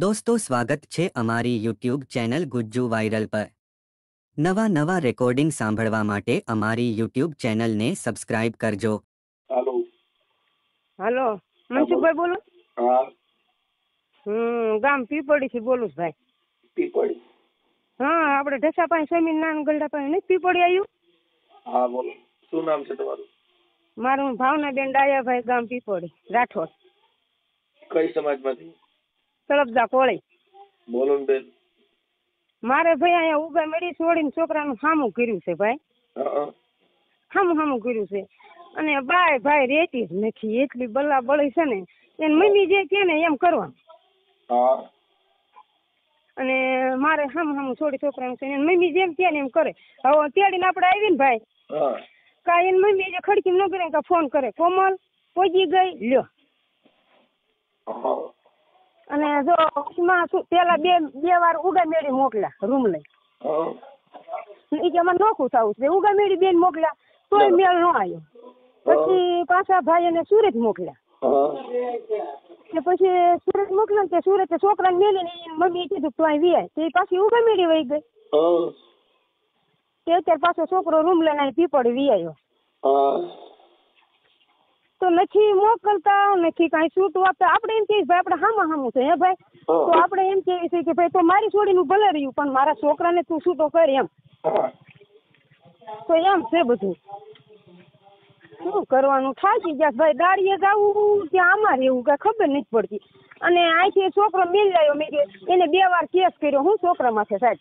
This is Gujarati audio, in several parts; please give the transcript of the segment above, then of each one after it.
દોસ્તો સ્વાગત છે અમારી યુટ્યુબ ચેનલ ગુજ્જુ વાયરલ પર। નવા નવા રેકોર્ડિંગ સાંભળવા માટે અમારી યુટ્યુબ ચેનલને સબસ્ક્રાઇબ કરજો। હાલો હાલો મનસુખભાઈ બોલો? હા ગામ પીપળીથી બોલું છું ભાઈ। પીપળી? હા આપણે ઢસા પાસે સમીન નાન ગલડા પાસે નહીં પીપળી આવ્યું? હા બોલો, શું નામ છે તમારું? મારું ભાવનાબેન ડાયાભાઈ, ગામ પીપળી, રાઠોડ। કઈ સમાજમાંથી? તળપદા કોળી। બોલો ને બેન। મારે ભાઈ અહીંયા ઉગા મેળી છોડીને છોકરાનું હામું કર્યું છે ભાઈ, હા હામું કર્યું છે। અને બાય ભાઈ રેતી જ નથી, એટલી બલા બળી છે ને એને મમ્મી જે કે ને એમ કરવાનું। હા અને મારે હામું છોડી છોકરાનું છે એને મમ્મી જેમ કે ને એમ કરે। હવે તેડીને આપણે આવી ને ભાઈ, હા કાંઈ એની મમ્મી જે ખડકી ન કરે કાં ફોન કરે, કોમલ પહોંચી ગઈ લ્યો। હા અને જો પેલા બે વાર ઉગા મેળી મોકલ્યા રૂમ લઈ, હા એ કે અમારે નોખું થવું છે, ઉગા મેળી બેન મોકલ્યા તોય મેળ ન આવ્યો। પછી પાછા ભાઈ એને સુરત મોકલ્યા, હા પછી સુરત મોકલ્યા તે સુરત છોકરાને મેળીને એની મમ્મી કીધું તું અહીં વી તે પાછી ઉગા મેળી વહી ગઈ। હા તે અત્યારે પાછો છોકરો રૂમ લઈને અહીં પીપળી વી આવ્યો। હા તો નથી મોકલતા, નથી કાંઈ છૂટું આપતા। આપણે એમ કહીએ ભાઈ આપણે હામું છે હે ભાઈ, તો આપણે એમ કહીએ છીએ કે ભાઈ તો મારી છોડીનું ભલે રહ્યું પણ મારા છોકરાને તું છૂટો કર એમ। તો એમ છે બધું, શું કરવાનું? થાકી ગયા ભાઈ, દાડીએ જવું ત્યાં આમાં રહેવું કાંઈ ખબર નથી પડતી। અને અહીંથી છોકરો મિલ આવ્યો, મેં એને 2 વાર કેસ કર્યો હું છોકરા માથે સાહેબ।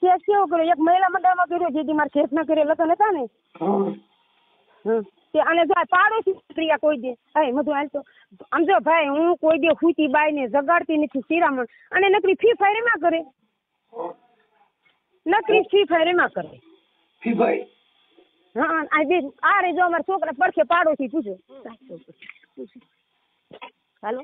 કેસ કેવો કર્યો? એક મહિલા મંડળમાં કર્યો, જેથી મારે કેસ ના કર્યો લગ્ન હતા ને અને જો પાડોશી ક્રિયા કોઈ દે હે મધુ હાલ તો આમ જો ભાઈ હું કોઈ દે ખૂતી બાઈ ને જગાડતી નથી શિરામણ, અને નકરી ફી ફાયર એમાં કરે, નકરી ફી ફાયર એમાં કરે। ફી ભાઈ? હા આ રે જો અમારા છોકરા પડખે પાડોશી પૂછો। હાલો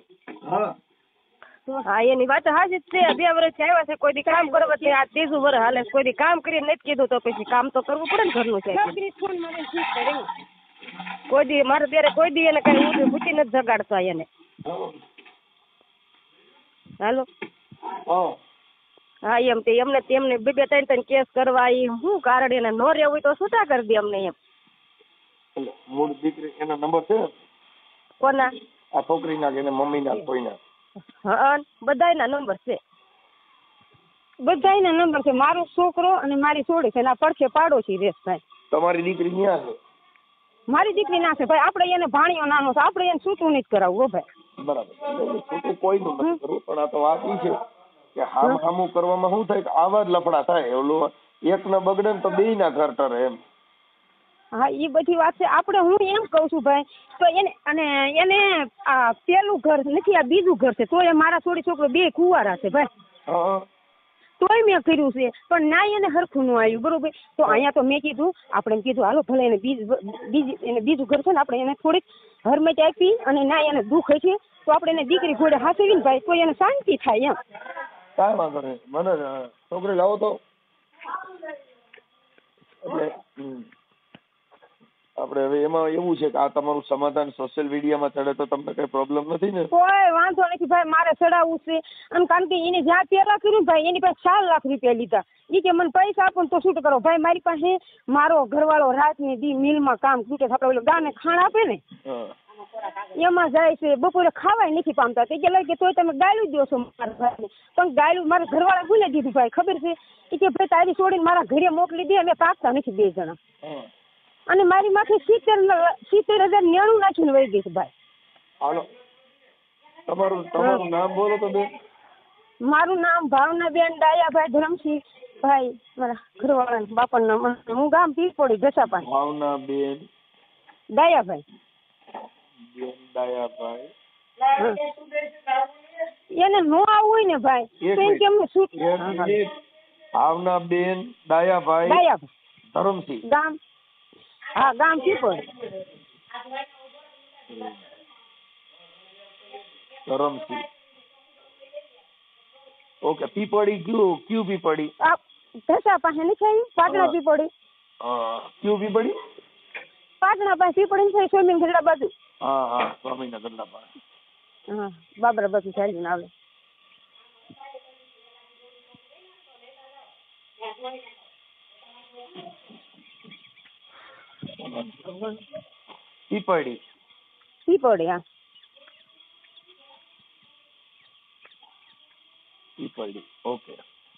હા એની વાત હાજી જ છે। 2 વર્ષથી આવ્યા છે, કોઈ દી કામ કરવા છે, આ 3જું વર્ષ હાલે, કોઈ દી કામ કરીને નથી કીધું તો પછી કામ તો કરવું પડે ને ઘરનું છે। કોઈ દી મારે ત્યારે કોઈ દી એને કઈ ઊંચી નથી જગાડતા એને। હાલો હા એમ તે એમને તેમને 2-3 કેસ કરવા, એ શું કારણ એને ન રહેવું હોય તો છૂટા કરી દે અમને એમ। મૂળ દીકરી એનો નંબર છે? કોના? આ છોકરીના કે મમ્મીના કોઈના? હા બધાયના નંબર છે, બધાયના નંબર છે। મારો છોકરો અને મારી છોડી છે, આ પડખે પાડોશી રેસ ભાઈ। તમારી દીકરી ક્યાં છે? મારી દીકરી ના છે ભાઈ, આપણે એને ભાણિયો નાનો છે, આપણે એને છૂટું નથી કરાવવું ભાઈ। બરાબર, છૂટું કોઈનું નથી કરવું, પણ આ તો વાત એ છે કે હામું કરવામાં શું થાય કે આવા જ લફડા થાય। ઓલું એક ના બગડે ને તો 2 ના ઘર ટરે એમ। હા એ બધી વાત છે। આપણે હું એમ કઉ છું ભાઈ, તો એને અને એને આ પેલું ઘર નથી, આ 2જું ઘર છે, તોય મારા છોડી છોકરો 2 કુંવારા છે ભાઈ, તોય મેં કર્યું છે પણ ના એને હરખું ન આવ્યું બરોબર। તો અહીંયા તો મેં કીધું આપણે કીધું હાલો ભલે એને એને 2જું ઘર છે ને આપણે એને થોડીક હરમત આપી, અને ના એને દુઃખ હશે તો આપણે એને દીકરી ઘોડે હાથવી ને ભાઈ, તો એને શાંતિ થાય એમ। કાંઈ વાંધો નહીં, મને છોકરી લાવો તો એટલે આપણે હવે એમાં એવું છે કે આ તમારું સમાધાન સોશિયલ મીડિયામાં ચડે તો તમને કઈ પ્રોબ્લેમ નથી ને? કોઈ વાંધો નથી ભાઈ, મારે ચડાવવું છે। અને કારણ કે એને જ્યાં પેલા કર્યું ભાઈ એની પાસે 4 લાખ રૂપિયા લીધા, એ કે મને પૈસા આપો તો શું કરો ભાઈ? મારી પાસે મારો ઘરવાળો રાતની દી મિલમાં કામ તૂટે, આપણે ઓલો ગાને ખાણ આપે ને એમાં જાય છે, બપોરે ખાવાય નથી પામતા, તે કે લઈ તોય તમે ગાયલું દો છો મારા ભાઈને, પણ ગાયલું મારા ઘરવાળા ભૂલી દીધું ભાઈ, ખબર છે? એ કે ભાઈ તારી છોડીને મારા ઘરે મોકલી દે, અમે પાકતા નથી 2 જણા। અને મારી માથે 70,099 નાખીને વહી ગઈ છે ભાઈ। હાલો તમારું નામ બોલો તો બેન? મારું નામ ભાવનાબેન ડાયાભાઈ ધરમસિંહ ભાઈ, મારા ઘરવાળા બાપાનું નામ, હું ગામ પીપળી ઘસાપા। ભાવનાબેન ડાયાભાઈ એને નો આવવું હોય ને ભાઈ તો એમ કે અમને છૂટ। ભાવનાબેન ડાયાભાઈ ધરમસિંહ, ગામ હા ગામ પીપળી ધરમસિંહ। ઓકે, પીપળી ક્યુ પીપળી? ઘસા પાસે નથી આવી, પાટણા પીપળી। ક્યુ પીપળી? પાટણા પાસે પીપળી છે, સ્વિમિંગ ગરડા બાજુ। હા સ્વામીના ગરડા પાસે। હા બાબરા બધું ચાલીને આવે. પીપળી. પીપળી હા. પીપળી ઓકે.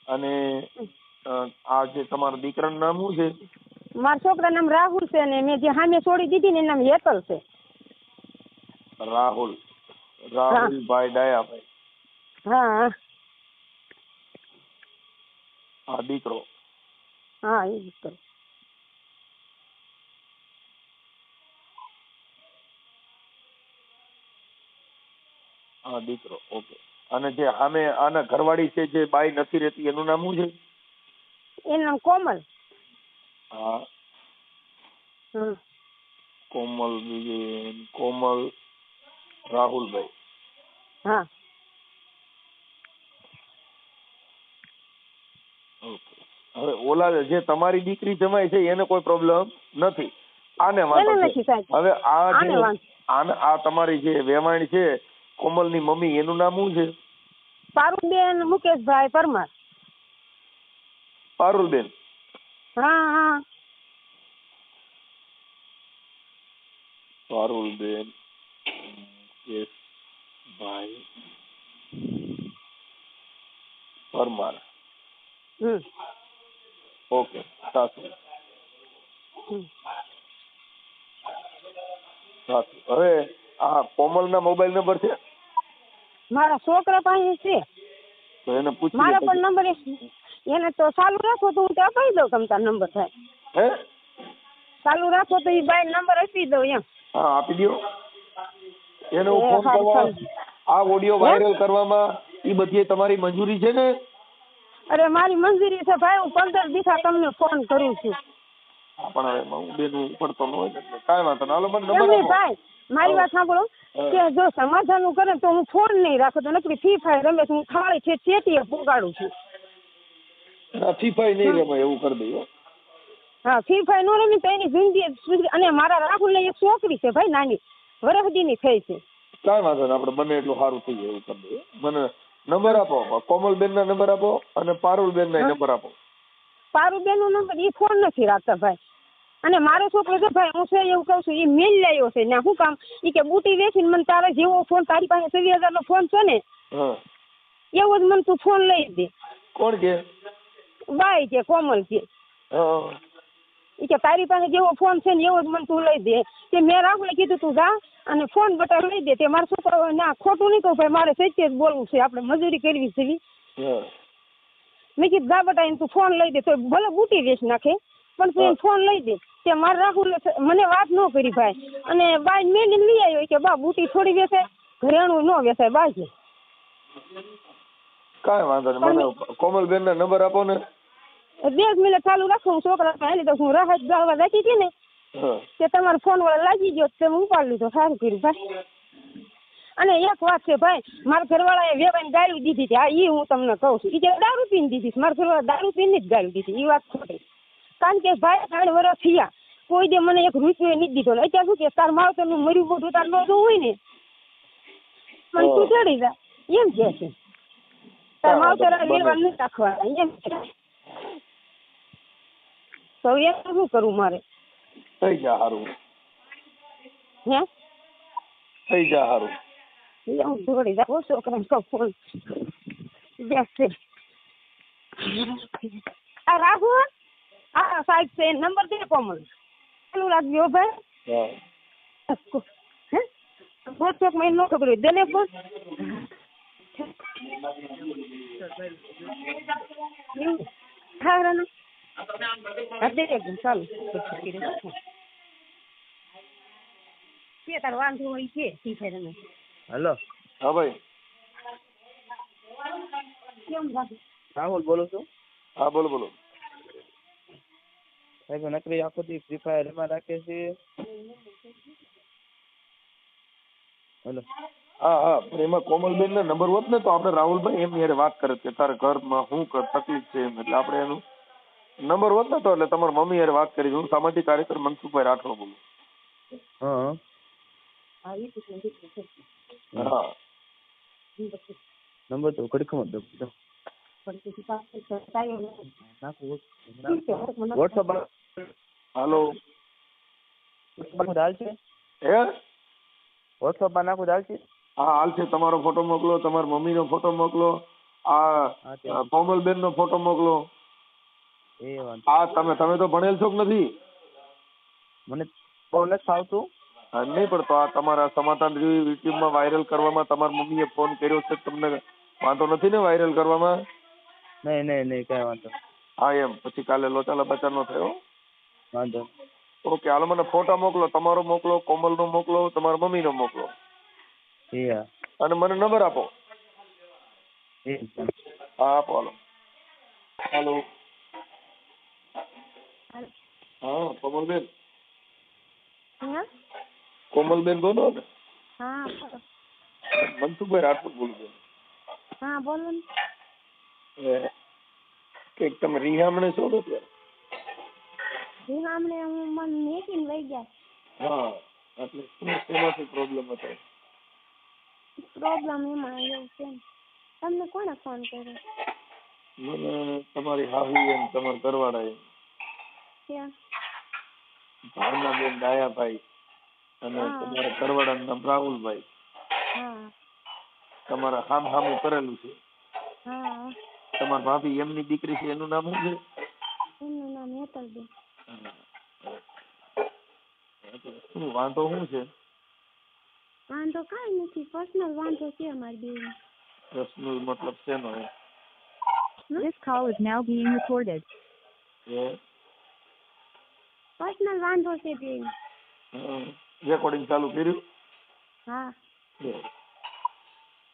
અને આ જે તમારા દીકરાનું નામ શું છે? મારા છોકરાનું નામ રાહુલ છે ને મેં જે સામે છોડી દીધી ને એનું નામ હેતલ છે. રાહુલ. રાહુલભાઈ ડાયાભાઈ. હા આ દીકરો. હા એ જ કરું. હા દીકરો ઓકે. અને જે સામે આના ઘરવાળી છે જે બાઈ નથી રહેતી એનું નામ શું છે? એનું નામ કોમલ. હા કોમલ. કોમલ રાહુલભાઈ. હા ઓકે. હવે ઓલા જે તમારી દીકરી જમાય છે એને કોઈ પ્રોબ્લેમ નથી, આને એને વાંધો નથી છે. સાહેબ. હવે આ આને જે વાંધો. આ તમારી જે વેવાણ છે કોમલની મમ્મી એનું નામ શું છે? પારુલબેન મુકેશભાઈ પરમાર. પારુલબેન. હા હા પારુલબેન મુકેશભાઈ પરમાર. ઓકે સાચું. સાચું. હવે આ કોમલના મોબાઈલ નંબર છે? મારા છોકરા પાસે છે. તો એને પૂછી મારા પણ નંબર એને તો ચાલુ રાખો તો હું તો અપાઈ દઉં તમ તાર નંબર થાય. હે ચાલુ રાખો તો એ બાઈ નંબર આપી દઉં એમ. હા આપી દો. એને હું ફોન કરવા આ ઓડિયો વાયરલ કરવામાં એ બધી તમારી મંજૂરી છે ને? અરે મારી મંજૂરી છે ભાઈ, હું 15 દિવસા તમને ફોન કરું છું. પણ હવે હું બેન ઉપડતો ન હોય એટલે કાંઈ વાંધો ના. હાલો મને નંબર એમની આપો. ભાઈ મારી વાત સાંભળો કે જો સમાધાન કરે તો હું ફોન નહીં રાખો તો નકરી ફ્રી ફાયર રમે હું થાળી છે ચેટીએ પુગાડું છું. ફી ફાઈ નહીં રમાય એવું કરી દઈએ. હા ફ્રી ફાયર નો રમી તો એની જિંદગી. અને મારા રાહુલ ને એક છોકરી છે ભાઈ નાની વરહદીની થઈ છે. કાંઈ વાંધો નહીં, આપણે બંને એટલું સારું થઈ જાય એવું કરી દઈએ. મને નંબર આપો, કોમલબેન ના નંબર આપો અને પારુલબેન ના નંબર આપો. પારુલબેન નો નંબર એ ફોન નથી રાખતા ભાઈ. અને મારો છોકરો છે ભાઈ હું છે એવું કહું છું એ મેલ લાવ્યો છે ને શું કામ એ કે બુટી વેચીને મને તારે જેવો ફોન તારી પાસે 20,000 નો ફોન છે ને એવો જ મને તું ફોન લઈ દે. કોણ કે? બાઈ કે કોમલ કે એ કે તારી પાસે જેવો ફોન છે ને એવો જ મને તું લઈ દે. તે મેં રાહુલે કીધું તું જા અને ફોન બટા લઈ દે. તે મારો છોકરો ના ખોટું નહીં કહું ભાઈ, મારે સચ્ચે જ બોલવું છે, આપણે મજૂરી કરવી છે. મેં કીધું જા બટા એને તું ફોન લઈ દે. તો ભલે બુટી વેચ નાખે પણ તું એને ફોન લઈ દે. તે મારા રાહુલે મને વાત ન કરી ભાઈ. અને બાઈ મેલીને લઈ આવ્યો કે બા બુટી થોડી વેચાય, ઘરેણું ન વેચાય બાઈ. કાંઈ વાંધો નહીં, મને કોમલબેન ના નંબર આપો ને. 2 મિનિટ ચાલુ રાખો, હું છોકરા હાલી દઉં. હું રાહત ગાળવા જતી હતી ને તે તમારો ફોન વાળા લાગી ગયો તે હું ઉપાડી લીધો. સારું કર્યું ભાઈ. અને એક વાત છે ભાઈ, મારા ઘરવાળાએ વેવાઈને ગાળી દીધી હતી. હા એ હું તમને કહું છું. એ જે દારૂ પીને દીધી, મારા ઘરવાળા દારૂ પીને જ ગાળી દીધી. એ વાત ખોટી. કારણ કે ભાઈ 3 વર્ષ થયા કોઈ દે મને 1 રૂપિયો નથી દીધો. અત્યારે શું કે તાર માવતરનું મર્યું મોઢું તાર ન જોવું હોય ને મને તું ચડી જા એમ કે છે. તાર માવતર લેવા નથી રાખવાના એમ કે. તો એમ શું કરવું મારે? થઈ જા હારું. હે થઈ જા હારું. હું જોડી જા છોકરાને કહું ફોન બેસે. આ રાહુલ આ સાહેબ છે નંબર દે કોમલ ચાલુ રાખજો ભાઈ. હે બોલ ચોક માં નો ખબર દે ને ફોન. હા રાના દે એકદમ ચાલુ કે તાર વાંધો હોય છે ઠીક છે તમે. હેલો. હા ભાઈ. કેમ લાગે? રાહુલ બોલું છું. હા બોલો બોલો. સાહેબ નકરી આખો દી ફ્રી ફાયર એમાં રાખે છે. હેલો. હા હા પણ એમાં કોમલબેન ના નંબર હોત ને તો આપણે રાહુલભાઈ એમની હારે વાત કરે કે તારા ઘરમાં શું તકલીફ છે એમ. એટલે આપણે એનું નંબર હોત ને તો એટલે તમારા મમ્મી હારે વાત કરી. હું સામાજિક કાર્યકર મનસુખભાઈ રાઠોડ બોલું. હા હા નંબર તો ઘડીકમાં જ દો. વોટ્સઅપ હાલો હાલ છે, હે વોટ્સઅપ માં નાખું હાલ છે. હા હાલ છે. તમારો ફોટો મોકલો, તમારી મમ્મીનો ફોટો મોકલો, આ કોમલબેન નો ફોટો મોકલો. એ વાંધો હા તમે તો ભણેલ છો કે નથી? મને બહુ નથી ફાવતું. હા, નહીં પણ તો આ તમારા સમાધાન યુટ્યુબમાં વાયરલ કરવામાં તમારી મમ્મીએ ફોન કર્યો છે, તમને વાંધો નથી ને વાયરલ કરવામાં? નહીં નહીં નહીં કાંઈ વાંધો નહીં. હા એમ પછી કાલે લોચાલા બચાર નો થયો. વાંધો ઓકે હાલો મને ફોટા મોકલો, તમારો મોકલો, કોમલનો મોકલો, તમારા મમ્મીનો મોકલો નહીં. હા અને મને નંબર આપો. એ હા આપો હાલો. હાલો હા કોમલબેન, હા કોમલબેન બોલો ને? હા મનસુખભાઈ રાઠોડ બોલું છું. હા બોલો ને. કે તમે રીહામણે છો ને ત્યારે? હમણે હું મને મેકીને વહી ગયા. હા એટલે શું શેમાંથી પ્રોબ્લેમ હતો? પ્રોબ્લેમ એમાં એવું છે ને. તમને કોણે ફોન કર્યો? મને તમારી હાહી એમ તમારા ઘરવાળા એમ ક્યાં? ભાવનાબેન ડાયાભાઈ અને તમારા ઘરવાળાનું નામ રાહુલભાઈ. હા તમારા હામું કરેલું છે. હા તમારા ભાભી એમની દીકરી છે એનું નામ શું છે? એમનું નામ હેતલબેન. શું વાંધો શું છે? વાંધો કાંઈ નથી, પર્સનલ વાંધો છે અમારી બેન. પ્રશ્ન મતલબ શેનો હે? This call is now being recorded. Personal વાંધો છે બેન. રેકોર્ડિંગ ચાલુ કર્યું? હા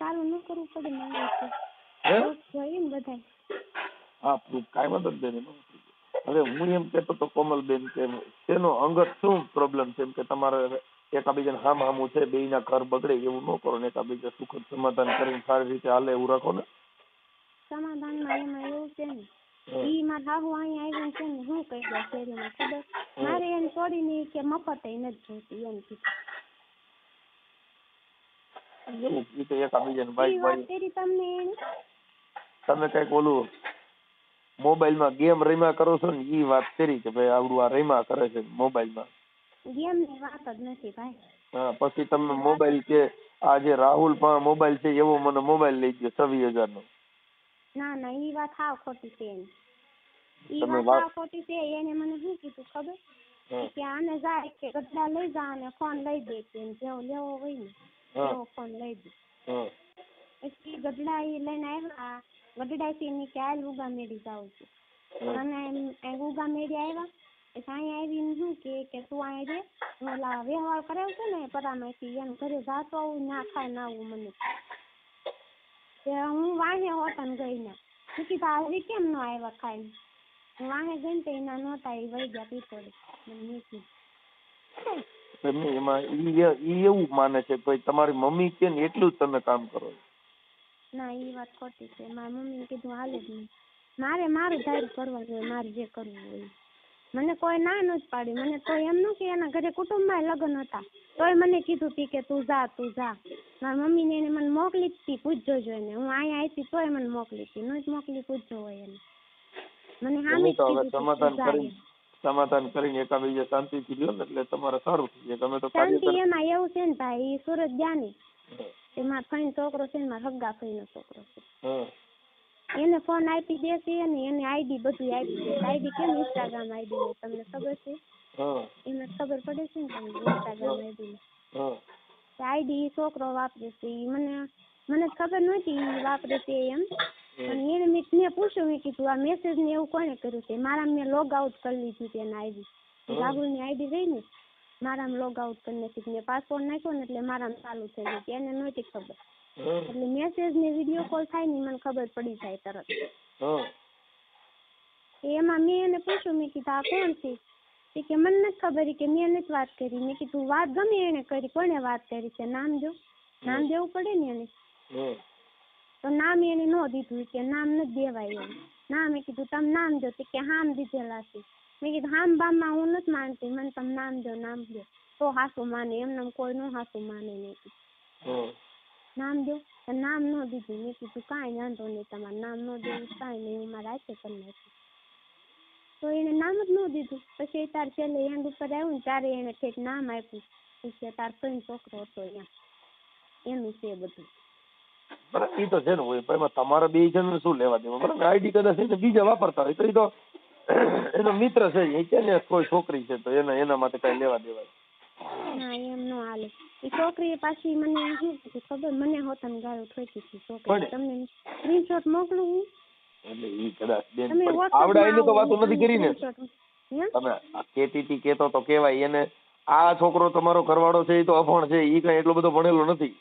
ચાલુ ન કરવું પડે મારે તો. હે? જોઈએ ને બધાય. હા કાંઈ વાંધો જ નહીં. હવે હું એમ કહેતો તો કોમલબેન કે શેનો અંગત શું પ્રોબ્લેમ છે? એમ કે તમારે એકાબીજાને હામું છે, બેયના ઘર બગડે એવું ન કરો ને, એકાબીજા સુખદ સમાધાન કરીને સારી રીતે હાલે એવું રાખો ને. સમાધાનમાં એમાં એવું છે ને, ઈ મારા હાહુ અહીંયા આવીને છે ને શું કહી દે શેરીમાં ખબર? મારે એને છોડીને કે મફત નથી જોતી એમ કીધું. એવું તો એકાબીજાને ઈ ભાઈ વાત ભાઈ કરી તમને એને? તમે કઈક ઓલું મોબાઈલમાં ગેમ રમ્યા કરો છો ને ઈ વાત કરી કે ભાઈ આવડું આ રમ્યા કરે છે મોબાઈલમાં. ગેમની વાત જ નથી ભાઈ. હા પછી તમે મોબાઈલ કે આ જે રાહુલ પણ મોબાઈલ છે એવો મને મોબાઈલ લઈ ગયો 26,000 નો. ના ના ઈ વાત હાવ ખોટી છે એની. ઈ તમે વાત હાવ ખોટી છે. એને મને શું કીધું ખબર? કે આને જાય કે ગઢડા લઈ જા અને ફોન લઈ દે કે જેવો લેવો હોય ને એવો ફોન લઈ દે. પછી ગઢડા ઈ લઈને આવ્યા. ગઢડાથી ની કે હાલ ઉગા મેળી જાઉં છું. અને ઉગા મેળી આવ્યા. પછી અહીંયા આવીને શું કે તું અહીંયા રે, હું ઓલા વ્યવહાર કરાવ છે ને પરામાંથી એમ ઘરે જાતો આવું ના ખાય ના આવું મને. હું વાહે હોતન ગઈ ને કીધું આવી કેમ ન આવ્યા ખાઈને? હું વાહે ગઈ ને તો એના નહોતા એ વહી ગયા પીપળે. એમાં ઈ એવું માને છે ભાઈ તમારી મમ્મી કે ને એટલું જ તમે કામ કરો? ના ઈ વાત ખોટી છે. મારી મમ્મીને કીધું હાલે જ નહીં. મારે મારું ધાર્યું કરવા જોઈએ, મારે જે કરવું હોય. મને કોઈ ના નથી પાડી. મને તો એમ ન કે એના ઘરે કુટુંબમાં લગ્ન હતા તોય મને કીધું તી કે તું જા. મારી મમ્મીને એને મને મોકલી હતી, પૂછજો જોઈને. હું અહીંયા આવી તોય મને મોકલી હતી. ન જ મોકલી પૂછજો હોય એને. મને સામે જ કીધું સમાધાન કરીને એકાબીજા શાંતિથી લ્યો ને એટલે તમારે સારું થઈ જાય. તમે તો શાંતિ એમાં એવું છે ને ભાઈ, ઈ સુરત ગયા ને એમાં ફઈનો છોકરો છે ને મારા હગ્ગા ફઈનો છોકરો છે. એને ફોન આપી દેશે ને એને આઈડી બધું આપી દેશે. આઈડી કેમ ઇન્સ્ટાગ્રામ આઈડી હોય તમને ખબર છે? એમાં ખબર પડે છે ને તમને ઇન્સ્ટાગ્રામ આઈડી આઈડી છોકરો વાપરે છે. મને ખબર નહોતી વાપરે છે એમ. અને એને મેં પૂછ્યું, મેં કીધું આ મેસેજ ને એવું કોને કર્યું છે? મારા મેં લોગ આઉટ કરી લીધું છે એના આઈડી. રાહુલની આઈડી રહી ને મારામાં લોગ આઉટ કરી નાખી. મેં પાસપોર્ટ નાખ્યો ને એટલે મારામાં ચાલુ થઈ ગયું. એને નહોતી ખબર. એટલે મેસેજ ને વિડીયો કોલ થાય ને મને ખબર પડી જાય તરત. એમાં મેં એને પૂછ્યું, મેં કીધું આ કોણ છે? કે મને નથી ખબર કે મેં નથી વાત કરી. મેં કીધું વાત ગમે એને કરી, કોને વાત કરી છે? નામ દેવું પડે ને એને. તો નામ એને ન દીધું કે નામ નથી દેવાય એવું. ના મેં કીધું તમે નામ દો. કે હામ દીધેલા છે. મેં કીધું હામ બામમાં હું નથી માનતી, મને તમે નામ દો તો હાસું માને. એમને કોઈ નો હાસું માને નહીં. નામ દો તો નામ ન દીધું. મેં કીધું કાંઈ વાંધો નહીં, તમારે નામ ન દેવું કાંઈ નહીં, હું મારા હાથે કરી નાખીશ. તો એને નામ જ ન દીધું. પછી તાર છેલ્લે એન્ડ ઉપર આવ્યું ને ત્યારે એને ઠેક નામ આપ્યું. પછી તાર કઈ છોકરો હતો એનું છે બધું. બરાબર, એ તો છે ને હોય, પણ એમાં તમારા બે જણ શું લેવા દેવા? બરાબર, આઈડી કદાચ એને બીજા વાપરતા હોય તો એ તો એનો મિત્ર છે, એ કે ને કોઈ છોકરી છે તો એના માટે કઈ લેવા દેવાય. ના એમ ન હાલે. એ છોકરીએ પાછી મને શું કીધું ખબર? મને હોતન ગાળો ઠોકી હતી છોકરી. તમને સ્ક્રીનશોટ મોકલું હું. એટલે ઈ કદાચ બેન તમે આવડાઈને તો વાતો નથી કરી ને. હે? તમે કેતી કેતો તો કેવાય એને આ છોકરો તમારો ઘરવાળો છે એ તો અભણ છે, ઈ કઈ એટલો બધો ભણેલો નથી.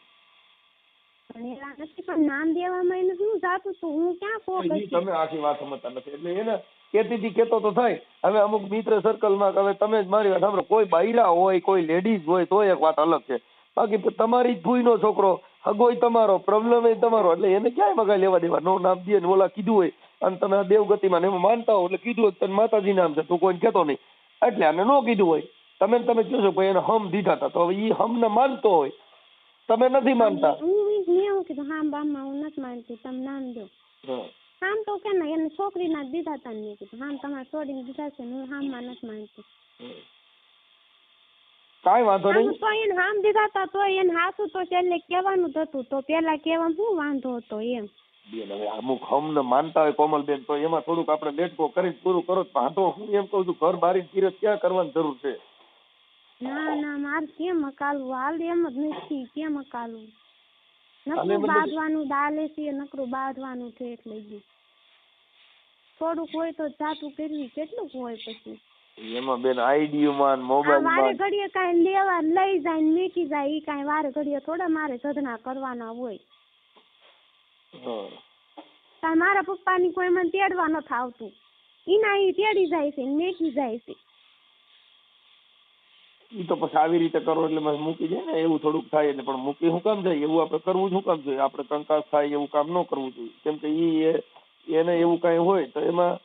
ભણેલા નથી પણ નામ દેવામાં એને શું જાતું હતું? હું ક્યાં ફોકસ. તમે આખી વાત સમજતા નથી. એટલે એને કેતી કેતો તો થાય. હવે અમુક મિત્ર સર્કલમાં હવે તમે જ મારી વાત સાંભળો, કોઈ બાયરા હોય કોઈ લેડીઝ હોય તો એક વાત અલગ છે. બાકી તમારી જ ભૂઈનો છોકરો, હગોય તમારો, પ્રોબ્લેમ એ તમારો, એટલે એને ક્યાંય મગાઈ લેવા દેવા? નો નામ દે ને ઓલા કીધું હોય અને તમે દેવગતિમાં એમાં માનતા હો એટલે કીધું હોય તને માતાજી નામ છે, તું કોઈને કહેતો નહીં એટલે આને ન કીધું હોય. તમે કહો છો ભાઈ એને હમ દીધા હતા, તો હવે એ હમ ને માનતો હોય, તમે નથી માનતા. મેં એવું કીધું હા બામા હું નથી માનતી, તમે નામ દો. હામ તો કે ના એને છોકરીના જ દીધા હતા. મેં કીધું હામ તમારે છોડીને દીધા છે, હું હામમાં નથી માનતી. કાંઈ વાંધો નહીં. તો એને હામ દીધા હતા તો એને હાસું તો છેલ્લે કહેવાનું જ હતું, તો પેલા કહેવામાં શું વાંધો હતો એમ. બેન હવે અમુક હમને માનતા હોય કોમલબેન તો એમાં થોડુંક આપણે લેટકો કરી પૂરું કરો. પણ તો હું એમ કહું છું ઘર બારી કિરત ક્યાં કરવાની જરૂર છે? ના ના મારે કેમ અકાલવું? હાલ એમ જ નથી, કેમ અકાલવું? નકરું બાંધવાનું દાલે છે, નકરું બાંધવાનું છે એટલે જ થોડુંક હોય તો જાતું કરવી કેટલુંક હોય. પછી એમાં બેન આઈડીમાં મોબાઈલમાં વારે ઘડીએ કાંઈ લેવા લઈ જાય ને મેકી જાય, ઈ કાંઈ વારે ઘડીએ થોડા મારે સધના કરવાના હોય. મારા પપ્પાની કોઈ મને તેડવા નથી આવતું, ઈના ઈ તેડી જાય છે મેકી જાય છે. ઈ તો પછી આવી રીતે કરો એટલે મૂકી જાય ને એવું થોડુંક થાય. એટલે પણ મૂકી શું કામ જાય? એવું આપણે કરવું શું કામ જોઈએ? આપણે કંકાસ થાય એવું કામ ન કરવું જોઈએ. કેમ કે એને એવું કઈ હોય તો એમાં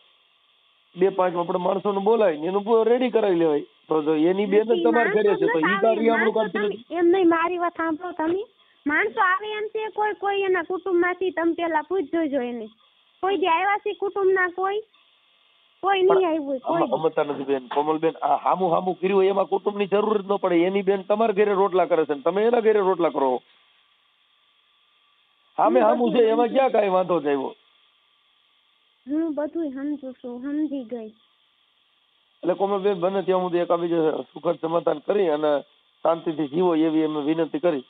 2-5 આપણે માણસોને બોલાવીને એનું રેડી કરાવી લેવાય. તો એની બેન જ તમારે ઘરે છે તો ઈ કાર્ય આપણું કરતી નથી. એમ નહીં, મારી વાત સાંભળો તમે. માણસો આવે એમ છે કોઈ એના કુટુંબમાંથી, તમે પેલા પૂછજો એને. કોઈ જે આવ્યા છે કુટુંબના કોઈ નહીં આવ્યું કોઈ સમજતા નથી બેન. કોમલબેન આ હામું કર્યું હોય એમાં કુટુંબની જરૂર જ ન પડે. એની બેન તમારા ઘરે રોટલા કરે છે તમે એના ઘરે રોટલા કરો. હામું છે એમાં ક્યાં કાંઈ વાંધો જ આવ્યો? હું બધું સમજુ છું, સમજી ગઈ. એટલે કોમલબેન બને ત્યાં સુધી એકાબીજા સુખદ સમાધાન કરી અને શાંતિથી જીવો એવી અમે વિનંતી કરી.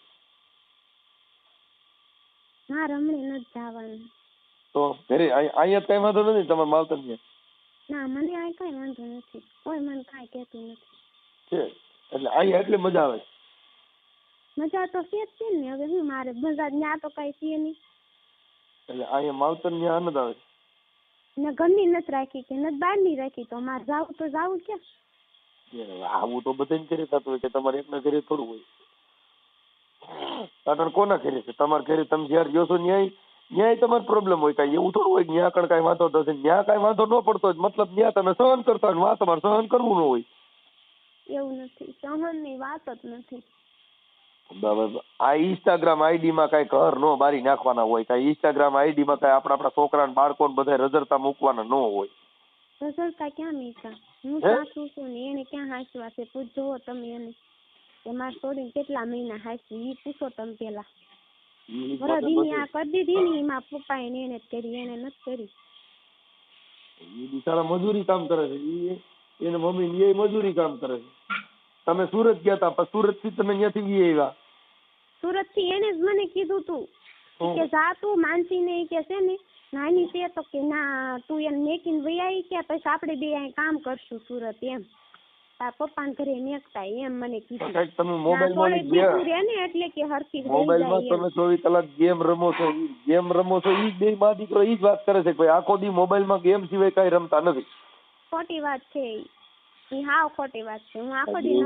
હા રમણી નથી જવાનું તો ઘરે અહીંયા કઈ વાંધો નથી તમારા માવતર ને? ના મને આ કઈ વાંધો નથી, કોઈ મને કાંઈ કહેતું નથી. છે એટલે અહીંયા એટલે મજા આવે? મજા તો છે જ ને. હવે હું મારે મજા ત્યાં તો કઈ છે નહીં. એટલે અહીંયા માવતર ને આનંદ આવે ને ઘરની નથી રાખી કે નથી બહારની રાખી, તો મારે જાવું તો જાવું ક્યાં? આવું તો બધાને ઘરે થતું હોય કે તમારે એકના ઘરે થોડું હોય. તાતર કોના ઘરે છે? તમારા ઘરે તમે જયારે જોશો ન્યાય તમારે પ્રોબ્લેમ હોય. કઈ એવું થોડું હોય ન્યા કણ કઈ વાંધો થશે. ન્યા કઈ વાંધો ન પડતો મતલબ ન્યા તમે સહન કરતા હોય, તમારે સહન કરવું ન હોય. એવું નથી, સહનની વાત જ નથી. આ ઇન્સ્ટાગ્રામ આઈડી માં કઈ ઘર નો બારી નાખવાના હોય. કઈ ઇન્સ્ટાગ્રામ આઈડી માં કઈ આપણા છોકરા બાળકો બધા રઝળતા મૂકવાના ન હોય. રઝળતા ક્યાં મીકા? હું સાસુ છું ને એને ક્યાં હાંસવા છે? પૂછજો તમે એને કે મારે છોડીને કેટલા મહિના હાંસવી, ઈ પૂછો તમે પેલા. વરદીની આ કરી દીધી ને એમાં પપ્પા એને જ કરી, એને નથી કરી. એ બિચારા મજૂરી કામ કરે છે, એને મમ્મી એ મજૂરી કામ કરે છે. તમે સુરત ગયા હતા, સુરત થી તમે ત્યાંથી આવ્યા? સુરત થી એને જ મને કીધું તું કે જા તું માનસી ને કે છે ને નાની છે તો કે ના તું એને મેકીને વહી આવી કે પછી આપણે બે અહીં કામ કરશું સુરત એમ. તાર પપ્પા ને ઘરે મેકતા એમ મને કીધું. તમે મોબાઈલ એટલે કે હરખી મોબાઈલમાં તમે 24 કલાક ગેમ રમો છો ઈ બે માં દીકરો ઈ જ વાત કરે છે કે ભાઈ આખો દી મોબાઈલમાં ગેમ સિવાય કઈ રમતા નથી. ખોટી વાત છે ઈ, હાવ ખોટી વાત છે. હું આખો દી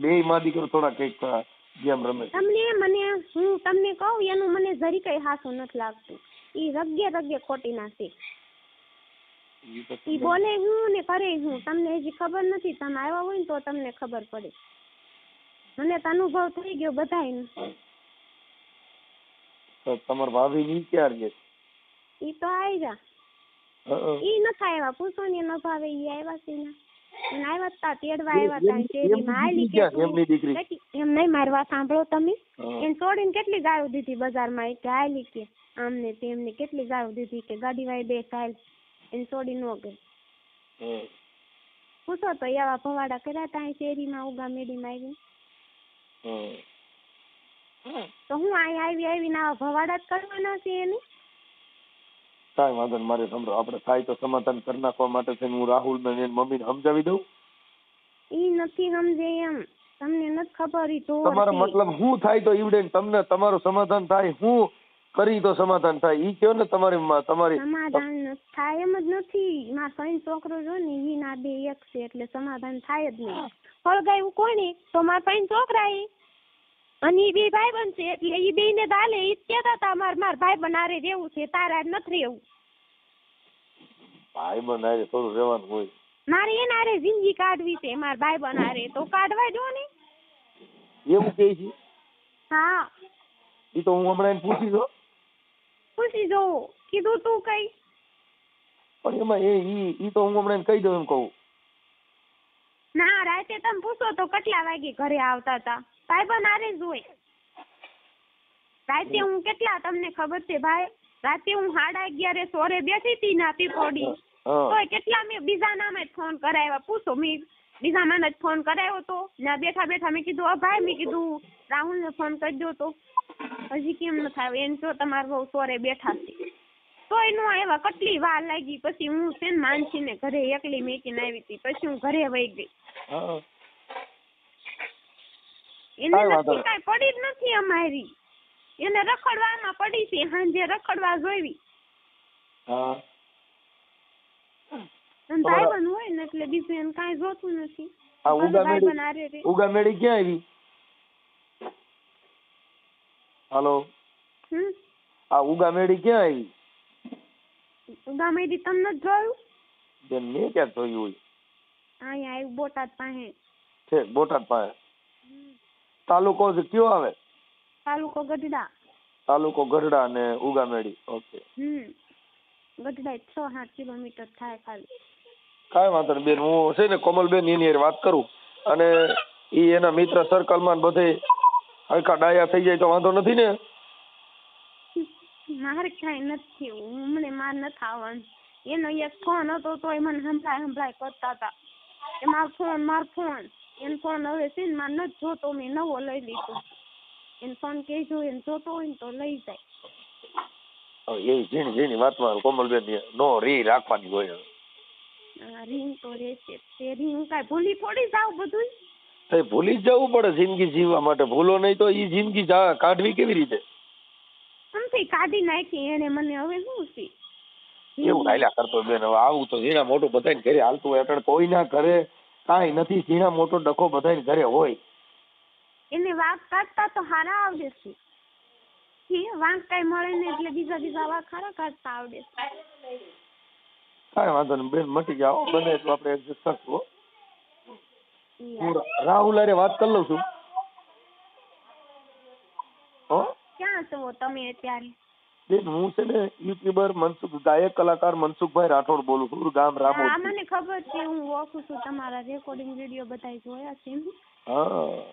બે માં દીકરો થોડા કઈક ગેમ રમે. હું તમને કહું એનું મને જરી કઈ હાસું નથી લાગતું. ઈ રગે ખોટી નાખે. ઈ બોલે હું ને કરે હું, તમને હજી ખબર નથી. તમે આવ્યા હોય ને તો તમને ખબર પડે. મને તો અનુભવ થઈ ગયો બધાયનો. તો તમારા ભાભી ની ક્યાં રહે? ઈ તો આવ્યા. ઈ નથી આવ્યા, પૂછો ને ન ભાવે ઈ આવ્યા છે ને. એને આવ્યા તા તેડવા આવ્યા તા શેરીમાં હાલી કે એમની દીકરી એમ નહીં મારવા સાંભળો તમે. એને છોડીને કેટલી ગાળો દીધી બજારમાં કે હાલી કે આમને તેમને કેટલી ગાળો દીધી કે ગાડી વાળી બે ચાલ એને છોડી ન ગઈ. પૂછો તો એવા ભવાડા કર્યા તા શેરીમાં ઉગા મેડીમાં આવીને. તો હું અહીંયા આવીને આવા ભવાડા જ કરવાના છે એને. કાંઈ વાંધો નહીં, મારે સમજો આપણે થાય તો સમાધાન કરી નાખવા માટે થઈને હું રાહુલ ને એની મમ્મીને સમજાવી દઉં. ઈ નથી સમજે એમ, તમને નથી ખબર. ઈ તો તમારો મતલબ શું થાય તો ઈવડે તમને તમારું સમાધાન થાય, હું કરી તો સમાધાન થાય ઈ કયો ને. તમારી સમાધાન થાય એમ જ નથી. મારા સૈન છોકરો જો ને ઈ ના બે એક છે એટલે સમાધાન થાય જ નહીં. હળગાયું કોને તો મારા સૈન છોકરા ઈ અને ઈ બે ભાઈ બનશે એટલે ઈ બે ને દાલે ઈ કહેતા હતા માર ભાઈ બનારે રહેવું છે, તારા નથી રહેવું. ભાઈ બનારે થોડું રહેવાનું હોય. મારે એનારે જિંદગી કાઢવી છે, મારા ભાઈ બનારે તો કાઢવા જો ને. એવું કે છે? હા ઈ તો હું હમણાં પૂછી જો કીધું તું કઈ. પણ એમાં ઈ તો હું હમણાં કહી દઉં એમ કહું. ના રાતે તમે પૂછો તો કેટલા વાગે ઘરે આવતા હતા? ભાઈ બનારે જ હોય. રાતે હું કેટલા તમને ખબર છે ભાઈ? રાતે હું 11:30 સોરે બેઠી હતી ના પીપોડી તોય કેટલા મેં બીજા નામે ફોન કરાવ્યા. પૂછો મેં બીજા નામે જ ફોન કરાવ્યો તો ના બેઠા બેઠા મેં કીધું ભાઈ મેં કીધું રાહુલ ને ફોન કરી દો તો હજી કેમ ન થાય એને જો તમારે બહુ સોરે બેઠા છે તોય નો આવ્યા. કેટલી વાર લાગી પછી હું છે ને માનસી ને ઘરે એકલી મેકીને આવી હતી પછી હું ઘરે વહી ગઈ. એને નથી કાંઈ પડી જ નથી અમારી. એને રખડવામાં પડી છે, સાંજે રખડવા જોઈવી. ભાઈ બન હોય ને એટલે બીજું એને કાંઈ જોતું નથી. ઉગામેડી ક્યાં આવી? હાલો, આ ઉગામેડી ક્યાં આવી? ઉગામેડી તમને જોયું? બેન મેં ક્યાં જોયું હોય? અહીંયા આવ્યું બોટાદ પાસે છે. બોટાદ પાસે તાલુકો કયો આવે? તાલુકો ગઢડા. તાલુકો ગઢડા ને ઉગામેડી. ઓકે. ગઢડા 6-7 કિલોમીટર થાય ખાલી. કાંઈ વાંધો નહીં બેન, હું છે ને કોમલબેન એની વાત કરું અને ઈ એના મિત્ર સર્કલમાં બધે હલકા ડાયા થઈ જાય તો વાંધો નથી ને? મારે કાંઈ નથી, મને માર નથી આવવાનું. એનો એક ફોન હતો તોય મને સંભળાય કરતા હતા કે માર ફોન એને ફોન હવે છે ને માર નથી જોતો, મેં નવો લઈ લીધો. એને ફોન કહેજો એને જોતો હોય ને તો લઈ જાય. એ જેની વાતમાં કોમલબેન નો રી રાખવાની હોય. રીંગ તો રહેશે. તે રીંગ કાંઈ ભૂલી થોડી જાવ બધું? ભૂલી જ જવું પડે જિંદગી જીવવા માટે. ભૂલો નહીં તો ઈ જિંદગી કાઢવી કેવી રીતે? સમથી કાઢી નાખી એને. મને હવે શું છે એવું હાલ્યા કરતો બેન. હવે આવું તો ઝીણા મોટું બધાને ઘરે હાલતું હોય. એટલે કોઈના ઘરે કાંઈ નથી, ઝીણા મોટો ડખો બધાને ઘરે હોય. એને વાંક કાઢતા તો હારા આવડે છે. વાંક કાંઈ મળે ને એટલે બીજા વાંક હારા કાઢતા આવડે છે. કાંઈ વાંધો નહીં બેન, મટી જાઓ. બને તો આપણે એડજસ્ટ કરશું. હું રાહુલ અરે વાત કરી લઉં છું. ક્યાં છો તમે અત્યારે? બેન હું છે ને યુટ્યુબર ગાયક કલાકાર મનસુખભાઈ રાઠોડ બોલું છું, ગામ રામોદ. હા મને ખબર છે, હું ઓળખું છું. તમારા રેકોર્ડિંગ વિડીયો બધા જોયા છે. હા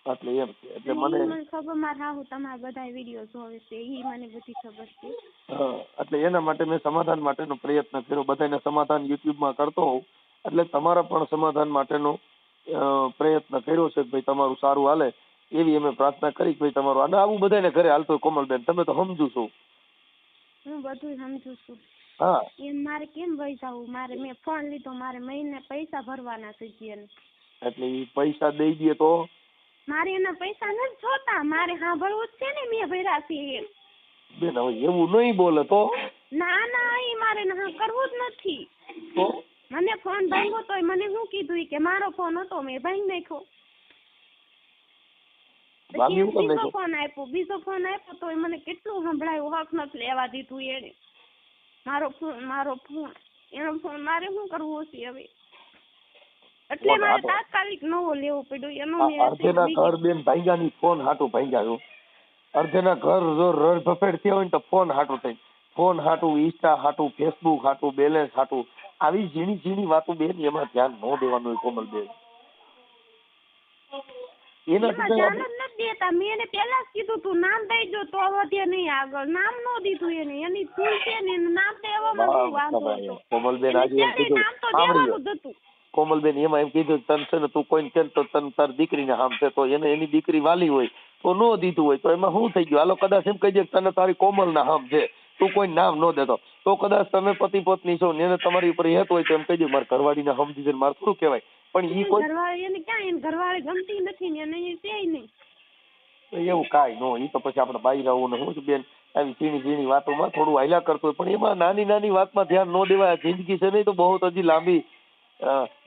એટલે એમ છે. એટલે મને ખબર, મારા રાહુ તમારા બધા વિડીયો જોવે છે, ઈ મને બધી ખબર છે. હા એટલે એના માટે મેં સમાધાન માટેનો પ્રયત્ન કર્યો. બધાને સમાધાન યુટ્યુબમાં કરતો હોઉં એટલે તમારા પણ સમાધાન માટેનો પ્રયત્ન કર્યો છે. ભાઈ તમારું સારું હાલે એવી અમે પ્રાર્થના કરી. ભાઈ તમારું અને આવું બધાને ઘરે હાલતો. કોમલબેન તમે તો સમજુ છો. હું બધું સમજુ છું. હા એમ મારે કેમ વહી જવું? મેં ફોન લીધો, મારે મહિને પૈસા ભરવાના છે એને. એટલે ઈ પૈસા દઈ દે તો? મારે એના પૈસા નથી જોતા, મારે સાંભળવું જ છે ને. મેં ભર્યા છે બેન. હવે એવું નહીં બોલે તો? ના એ મારે કરવું જ નથી. તો મને ફોન ભાંગ્યો તોય મને શું કીધું કે મારો ફોન હતો મેં ભાંગી નાખ્યો. બીજો ફોન આપ્યો તોય મને કેટલું સંભળાયું. હક નથી લેવા દીધું એને. મારો ફોન એનો ફોન મારે શું કરવું છે હવે? એટલે મારે તાત્કાલિક નવો લેવો પડ્યો. એનો મેં ઘર બેન ભાંગ્યા ની ફોન હાટું ભાંગ્યા. અડધેના ઘર જો રડફફેડ થયા હોય ને તો ફોન હાટું થઈ, ફોન હાટું, ઇન્સ્ટા હાટું, ફેસબુક હાટું, બેલેન્સ હાટું, આવી ઝીણી ઝીણી વાતો બેન એમાં ધ્યાન ન દેવાનું હોય કોમલબેન. એના એમાં ધ્યાન જ નથી દેતા. મેં એને પહેલા જ કીધું તું નામ દઈ દો તો વધે નહીં આગળ. નામ ન દીધું એને. એની ભૂલ છે ને એનું નામ દેવામાં શું વાંધો હતો? કોમલબેન આજે એમ કીધું, નામ તો દેવાનું જ હતું. કોમલબેન એમાં એમ કીધું તને છે ને તું કોઈને કે તો તને તાર દીકરીને હામ છે તો એને એની દીકરી વાલી હોય તો ન દીધું હોય તો એમાં શું થઈ ગયું? હાલો કદાચ એમ કહી દે તને તારી કોમલના હામ છે, તું કોઈ નામ ન દેતો, તો કદાચ તમે પતિ પત્ની છો ને એને તમારી ઉપર હેત હોય તો એમ કહી દે મારા ઘરવાળીને હમ દીધે મારે થોડું કહેવાય. પણ ઈ કોઈ ઘરવાળી એને ક્યાં એને ઘરવાળી ગમતી નથી ને એને છે નહીં. એવું કાંઈ નો, ઈ તો પછી આપણે બાઈ રહું ને હું બેન આવી ઝીણી ઝીણી વાતોમાં થોડું હાલ્યા કરતો હોય પણ એમાં નાની નાની વાતમાં ધ્યાન ન દેવાય. જિંદગી છે નહીં તો બહુ હજી લાંબી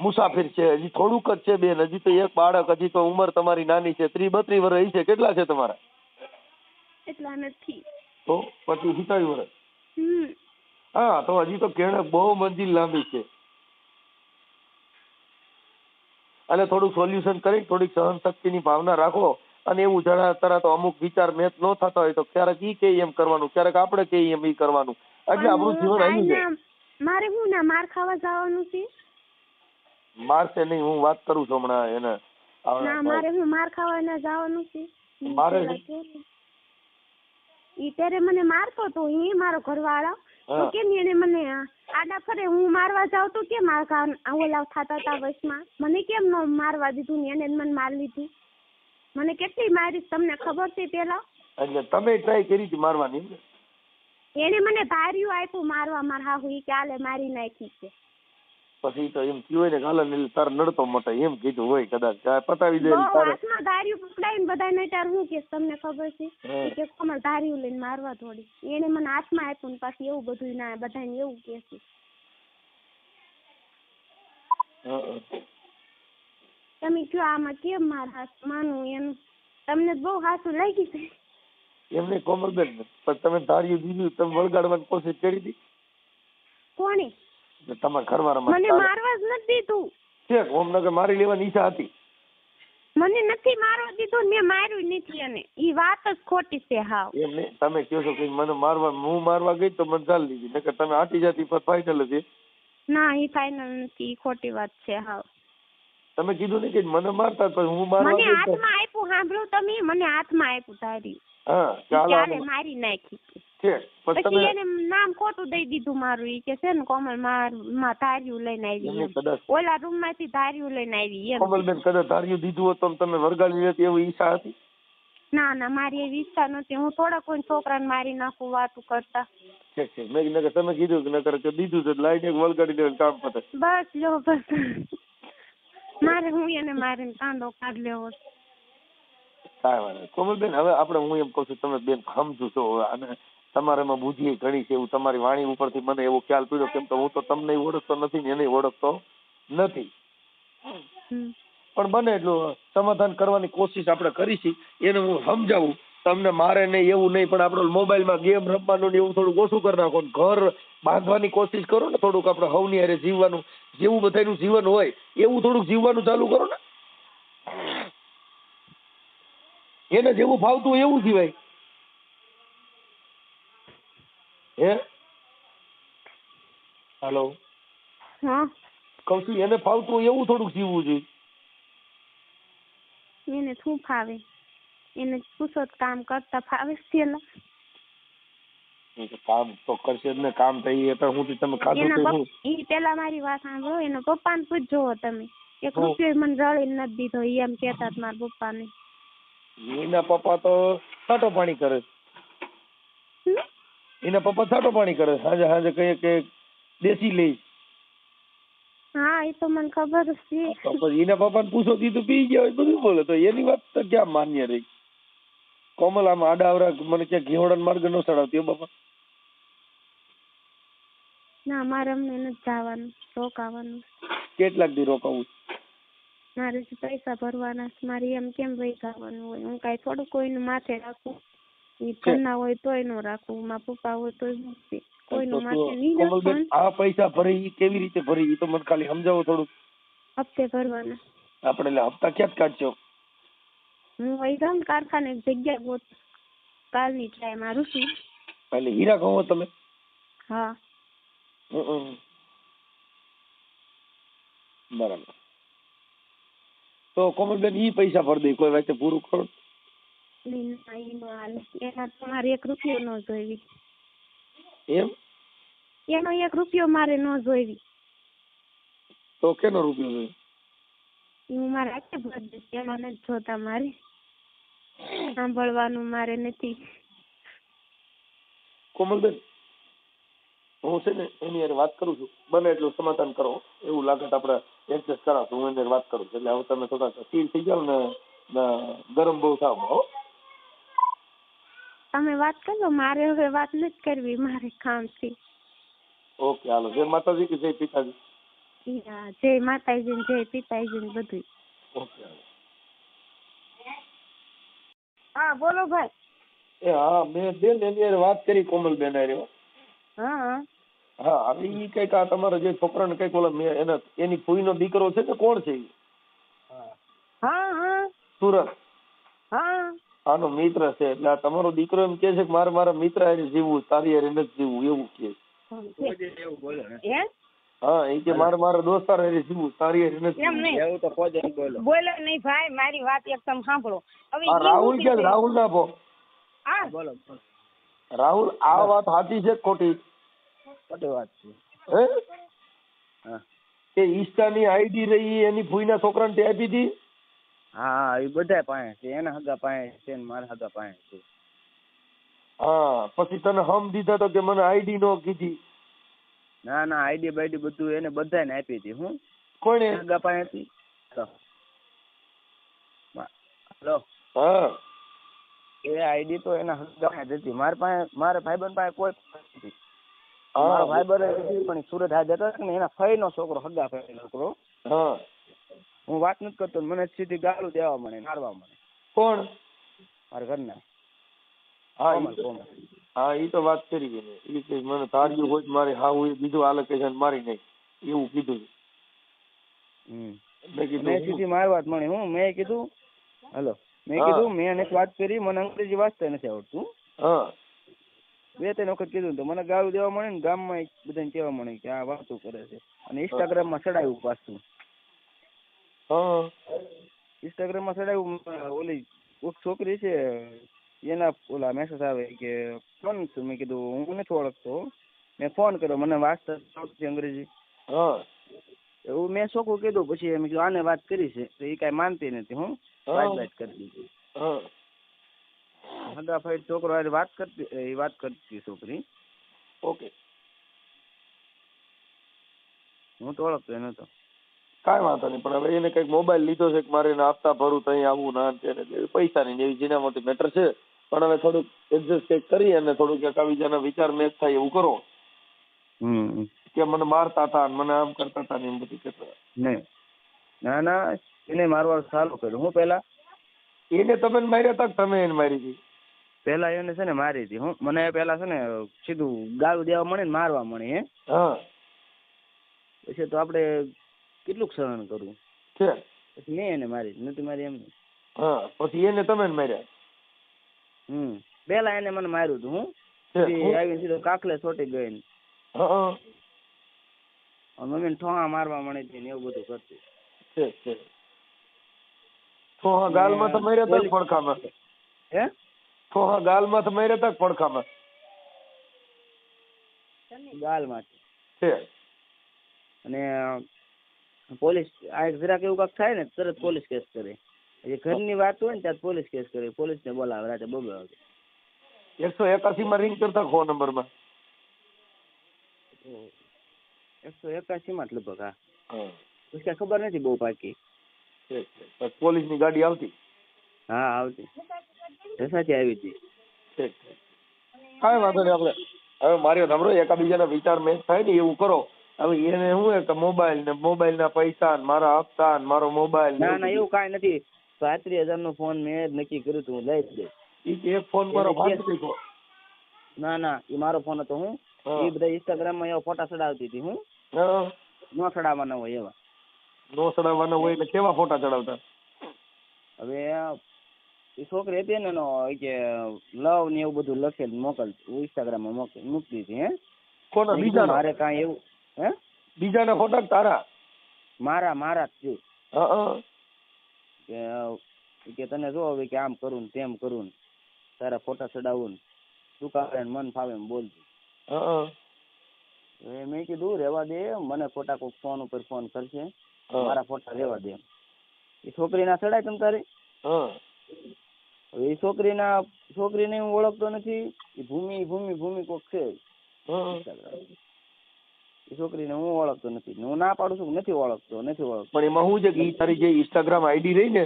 મુસાફિર છે, હજી થોડુંક જ છે બેન, હજી તો એક બાળક, હજી તો ઉંમર તમારી નાની છે, 30-32 વર્ષ છે. કેટલા છે તમારા? એટલા નથી તો 25-27 વર્ષ. હા તો હજી તો કેણે બહુ મંજિલ લાંબી છે. અને થોડુંક સોલ્યુશન કરી થોડીક સહન શક્તિની ભાવના રાખો અને એવું જણા તરત અમુક વિચાર મેચ ન થતા હોય તો ક્યારેક ઈ કે એમ કરવાનું, ક્યારેક આપણે કે એમ ઈ કરવાનું, એટલે આપણું જીવન આવી જાય. મારે હું ના માર ખાવા જવાનું છે? મારશે નહીં, હું વાત કરું છું હમણાં એને. ના મારે હું માર ખાવા ના જવાનું છે. મારે ઈ ત્યારે મને મારતો તો એ મારો ઘરવાળો તો કેમ એને મને આડા ફરે હું મારવા જાવ તો કેમ ઓલા થતા હતા વચમાં? મને કેમ ન મારવા દીધું ને એને મને માર લીધું? મને કેટલી મારીશ તમને ખબર છે પેલા? એટલે તમે ટ્રાય કરી હતી મારવાની? એને મને ધાર્યું આપ્યું મારવા, માર હાહુ ઈ કે આલે મારી નાખી છે. પછી તો એમ થયું હોય ને ગાલા ને તાર નડતો મોટો એમ કીધું હોય કદાચ પતાવી દે. હાથમાં ધાર્યું પકડાઈને બધા નટાર હું કે તમને ખબર છે કે કમર ધાર્યું લઈને મારવા થોડી. એને મને હાથમાં આપ્યું ને પાછી એવું બધું ના બધાને એવું કે છે. તમે કયો આમાં કેમ માર હાથ માનું? એનું તમને બહુ હાથું લાગી છે એમને કોમલબેન. પણ તમે ધાર્યું દીધું, તમે વળગાડવાની કોશિશ કરી હતી? કોણે? તમારા ઘરવાળા મને મારવા જ નથી દીધું. ઠીક, ઓમનગર મારી લેવાની ઈચ્છા હતી? મને નથી મારવા દીધું, મેં માર્યું નથી. અને ઈ વાત જ ખોટી છે હાવ. એમ નહીં, તમે કહો છો કે મને મારવા, હું મારવા ગઈ તો મને ચાલી લીધી, નકર તમે આટી જાતી પર ફાઇનલ હતી. ના ઈ ફાઇનલ નથી, ઈ ખોટી વાત છે હાવ. તમે કીધું ને કે મને મારતા પણ હું મારવા મને ગઈ તો હાથમાં આપ્યું, સાંભળ્યું તમે? મને હાથમાં આપ્યું ધાર્યું. હા ચાલો મારી નાખી. ઠીક, પછી એને નામ ખોટું દઈ દીધું મારું. ઈ કે છે ને કોમલ માં ધાર્યું લઈને આવી એમ. ઓલા રૂમ માંથી ધાર્યું લઈને આવી એમ. કોમલબેન કદાચ ધાર્યું દીધું હોત તો તમે વરગાડી લેતી એવી ઈચ્છા હતી? ના ના મારી એવી ઈચ્છા નથી. હું થોડા કોઈ છોકરાને મારી નાખું વાતું કરતા. ઠીક છે, મેં નકર તમે કીધું કે નકર કે દીધું છે લાઈને વરગાડી દેવાનું કામ પતે. બસ લો બસ. મારે હું એને મારીને કાંદો કાઢ લેવો. કાંઈ વાત નહીં કોમલબેન. હવે આપણે હું એમ કહું છું તમે બેન સમજુ છો અને તમારામાં બુદ્ધિ ઘણી છે એવું તમારી વાણી ઉપરથી મને એવો ખ્યાલ પડ્યો. કેમ કે હું તો તમને ઓળખતો નથી ને એને ઓળખતો નથી, પણ બને એટલું સમાધાન કરવાની કોશિશ આપણે કરીશી. એને હું સમજાવું તમને મારે નહીં એવું નહીં, પણ આપણે મોબાઈલમાં ગેમ રમવાનું ને એવું થોડુંક ઓછું કરી નાખો. ઘર બાંધવાની કોશિશ કરો ને થોડુંક, આપણે હવની હારે જીવવાનું, જેવું બધાનું જીવન હોય એવું થોડુંક જીવવાનું ચાલુ કરો ને. એને જેવું ફાવતું હોય એવું જીવાય. હે હાલો, હા કઉ છું એને ફાવતું હોય એવું થોડુંક જીવવું જોઈએ. એને શું ફાવે? એને પૂછો કામ કરતા ફાવે છે? કામ તો કરશે જ ને, કામ થઈ એટલે હું તમે ખાધું ઈ પેલા મારી વાત સાંભળો. એનો પપ્પાને પૂછજો તમે, એક રૂપિયો મને રળીને નથી દીધો એમ કેતા મારા પપ્પાને. એના પપ્પા તો છાટો પાણી કરે. એના પપ્પા છાટો પાણી કરે, સાંજે સાંજે કહીએ કે દેશી લઈ. હા એ તો મને ખબર છે. પછી એના પપ્પાને પૂછો કીધું પી ગયા હોય બધું બોલે તો એની વાત તો ક્યાં માન્ય રહી? કોમલ આમ આડા આવડા મને ક્યાં ઘીવડા માર્ગ ન ચડાવતી બાપા. ના મારે અમને નથી જવાનું, રોકાવાનું. કેટલાક દી રોકાવું? મારે પૈસા ભરવાના. મારે એમ કેમ વહી જવાનું હોય? હું કઈ થોડું કોઈનું માથે રાખું? ઈ ઘરના હોય તોય નો રાખું, મારા પપ્પા હોય તોય મૂકતી. કોઈનું માથે નહીં રાખવાનું. આ પૈસા ભરી કેવી રીતે ભરી એ તો મને ખાલી સમજાવો થોડું. હપ્તે ભરવાના. આપણે એટલે હપ્તા ક્યાં કાઢશો? હું વહી જાઉં કારખાને જગ્યા ગોત. કાલની ટ્રાય મારું છું. એટલે હીરા કહો તમે? હા. બરાબર. તો કોમલબેન ઈ પૈસા ભરી દે કોઈ વચ્ચે પૂરું કરો. ના, ઈ નો હાલે. એના તમારે 1 રૂપિયો ન જોઈવી. એમ? એનો 1 રૂપિયો મારે ન જોઈવી. તો કેનો રૂપિયો જોઈએ? હું મારા હાથે ભરી દઈશ. એનો નથી જોતા મારે. સાંભળવાનું મારે નથી. કોમલબેન હું છે ને એની યાર વાત કરું છું, બને એટલું સમાધાન કરો. એવું લાગે તો આપણે એડજસ્ટ કરાવશું. હું એની વાત કરું છું એટલે હવે તમે થોડા સ્થિર થઈ જાવ ને ગરમ બહુ થાવ. હો તમે વાત કરો, મારે હવે વાત નથી કરવી, મારે કામ છે. ઓકે હાલો. જય માતાજી કે જય પિતાજી? હા, જય માતાજી ને જય પિતાજી ને બધું. ઓકે હાલો. હા બોલો ભાઈ. એ હા મેં બેન એની યાર વાત કરી કોમલબેન હારે. હા હા હવે ઈ કઈક આ તમારા જે છોકરાને કઈક ઓલા મેં એની ફૂઈનો દીકરો છે ને, કોણ છે ઈ? હા હા સુરત. હા આનો મિત્ર છે. એટલે આ તમારો દીકરો એમ કે છે કે મારે મારા મિત્ર હારે જીવવું, તારી હારે નથી જીવવું એવું કે. એવું બોલો ને. હે હા એ કે મારે મારા દોસ્તાર હારે જીવવું, તારી હારે નથી એમ જીવવું. નહીં એવું તો કોઈ જ બોલો. બોલો નહીં ભાઈ, મારી વાત એકદમ સાંભળો. હવે આ ઈ રાહુલ શું કે છે? રાહુલ ના પો હા બોલો બોલો. રાહુલ આ વાત સાચી છે કે ખોટી? ખોટી વાત છે. હે હા કે ઈસ્ટાની આઈડી રહી એની ફૂઈના છોકરાને તે આપી હતી? હા એ બધા પાસે છે. એના હગા પાસે છે ને મારા હગા પાસે છે. હા પછી તને હમ દીધા તો કે મને આઈડી નો કીધી? ના ના આઈડી બાઈડી બધું એને બધાને આપી હતી. હું કોણે? હગા પાસે હતી. હેલો હા એ આઈડી તો એના હગા પાસે જ હતી. મારા પાસે, મારા ભાઈબંધ પાસે કોઈ નથી. હા મારો ભાઈબંધ હતી પણ સુરત હાજર હતો ને એના ફઈનો છોકરો, હગા ફઈનો છોકરો. હા હું વાત નથી કરતો, મને સીધી ગાળું દેવા મળે, મારવા મળે. કોણ? મારા ઘરના. હા કોમલ કોમલ. હા ઈ તો વાત કરી ગઈ ને. ઈ કે મને તાર્યું હોય મારે હા હું બીજું હાલે કે છે મારી નહીં એવું કીધું. મેં કીધું મેં સીધી મારવા જ મળી. મેં કીધું હેલો મેં હા. કીધું મેં એને વાત કરી, મને અંગ્રેજી વાંચતા નથી આવડતું. હા 2-3 વખત કીધું તો મને ગાળું દેવા મળે ને ગામમાં બધાને કહેવા મળે કે આ વાતો કરે છે. અને ઇન્સ્ટાગ્રામમાં ચડાવ્યું પાછું. હા ઇન્સ્ટાગ્રામમાં ચડાવ્યું. ઓલી કોઈક છોકરી છે એના ઓલા મેસેજ આવે કે કોણ છું? મેં કીધું હું નથી ઓળખતો. મેં ફોન કર્યો, મને વાંચતા આવડતું અંગ્રેજી. હા એવું મેં છોકરું કીધું. પછી મેં કીધું આને વાત કરી છે તો એ કાંઈ માનતી નથી. હું વાત કરી દીધી. હા હગા ભાઈ છોકરો હારે વાત કરતી, એ વાત કરતી છોકરી. ઓકે હું તો ઓળખતો નતો. કાંઈ વાંધો નહીં. પણ હવે એને કઈક મોબાઈલ લીધો છે કે મારે એને આપતા ભરું તો અહીં આવવું ના તેને પૈસાની એવી જીના મોટી મેટર છે. પણ હવે થોડુંક એડજસ્ટ કંઈક કરી અને થોડુંક એકાબીજાના વિચાર મેચ થાય એવું કરો કે મને મારતા હતા મને આમ કરતા હતા ને એમ બધું કહેતા. નહીં ના ના એને મારવાનું ચાલુ કર્યું. હું પેલા એને તમે માર્યા હતા કે તમે એને મારી હતી? પેલા એને છે ને મારી હતી. હું મને પેલા છે ને સીધું ગાળું દેવા મળે ને મારવા મળે. હે હા પછી તો આપણે કેટલુંક સહન કરવું. છે. પછી મેં એને મારી નથી મારી એમ. હા પછી એને તમે માર્યા? પેલા એને મને માર્યું હતું. હું આવીને સીધો કાખલે છોટી ગઈ. હા મમ્મીને ઠોહા મારવા મળે છે ને એવું બધું કરતી. છે ઠોહા ગાલમાં તો માર્યા હતા પડખામાં? હે ઠોહા ગાલમાં તો માર્યા હતા પડખામાં? ગાલમાં છે. અને પોલીસ આ જરાક એવું કાંક થાય ને તરત પોલીસ કેસ કરે. એ ઘરની વાત હોય ને ત્યાં પોલીસ કેસ કરે. પોલીસને બોલાવે રાતે 2 વાગે. 181 માં રિંગ કરતા ફોન નંબરમાં? 181 માં જ લગભગ. હા પછી કાંઈ ખબર નથી બહુ પાકી. પોલીસ ની ગાડી આવતી? હા આવતી. રસાથી આવી હતી. કાંઈ વાંધો નહીં. આપણે હવે મારી સાંભળો એકાબીજાના વિચાર મેચ થાય ને એવું કરો. હવે એને શું કે મોબાઈલ ના પૈસા મારા હપ્તા મારો મોબાઈલ. ના ના એવું કાંઈ નથી. 35,000 નો ફોન મેં જ નક્કી કર્યું હતું લઈ જ દે. એક ફોન મારો ફાટી ગયો. ના ના એ મારો ફોન હતો. હું એ બધા ઇન્સ્ટાગ્રામ માં એવા ફોટા ચડાવતી હતી. હું નો ચડાવવાના હોય એવા. નો ચડાવવાના હોય એટલે કેવા ફોટા ચડાવતા? હવે એ છોકરી હતી ને એનો એ કે લવ ને એવું બધું લખેલ મોકલ ઇન્સ્ટાગ્રામમાં મૂકતી હતી. હે કોના મેં કીધું બીજાનો મારે કાંઈ એવું હે બીજાના ફોટા કે તારા? મારા જ છે. હા કે તને જો હવે કે આમ કરું ને તેમ કરું ને તારા ફોટા ચડાવું ને તું કાલે મન ફાવે એમ બોલતી. હા મેં કીધું રેવા દે, મને ખોટા કોઈક ફોન ઉપર ફોન કરશે, મારા ફોટા રેવા દે. એ છોકરીના ચડાય તમ તારે. હા હવે એ છોકરીને હું ઓળખતો નથી. એ ભૂમિ કોક છે. એ છોકરીને હું ઓળખતો નથી. હું ના પાડું છું નથી ઓળખતો. પણ એમાં શું છે કે તારી જે ઇન્સ્ટાગ્રામ આઈડી રહી ને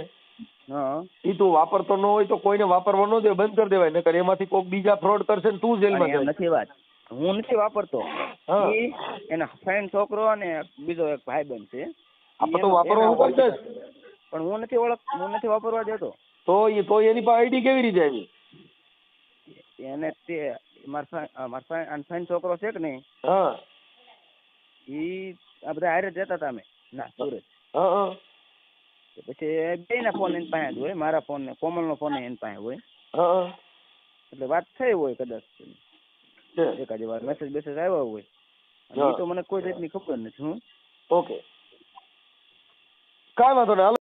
હા એ તું વાપરતો ન હોય તો કોઈને વાપરવા ન દે, બંધ કરી દેવાય, નકર એમાંથી કોઈક બીજા ફ્રોડ કરશે ને તું જેલમાં એમ જાય. નથી વાત. હું નથી વાપરતો. હા. એના ફ્રેન્ડ છોકરો અને બીજો એક ભાઈબંધ છે. આપણે તો વાપરવા હું કરશે પણ હું નથી વાપરવા દેતો. તો એની પાસે આઈડી કેવી રીતે આવી? એને તે મારા ફ્રેન્ડ છોકરો છે કે નહીં, હા ઈ આ બધા હારે જતા હતા અમે ના સુરત. હા પછી બે ના ફોન એની પાસે જ હોય, મારા ફોન ને કોમલ નો ફોન એની પાસે હોય. હા એટલે વાત થઈ હોય કદાચ એકાદી વાર મેસેજ આવ્યો હોય. એ તો મને કોઈ જાતની ખબર નથી. હું ઓકે કાંઈ વાંધો નહીં.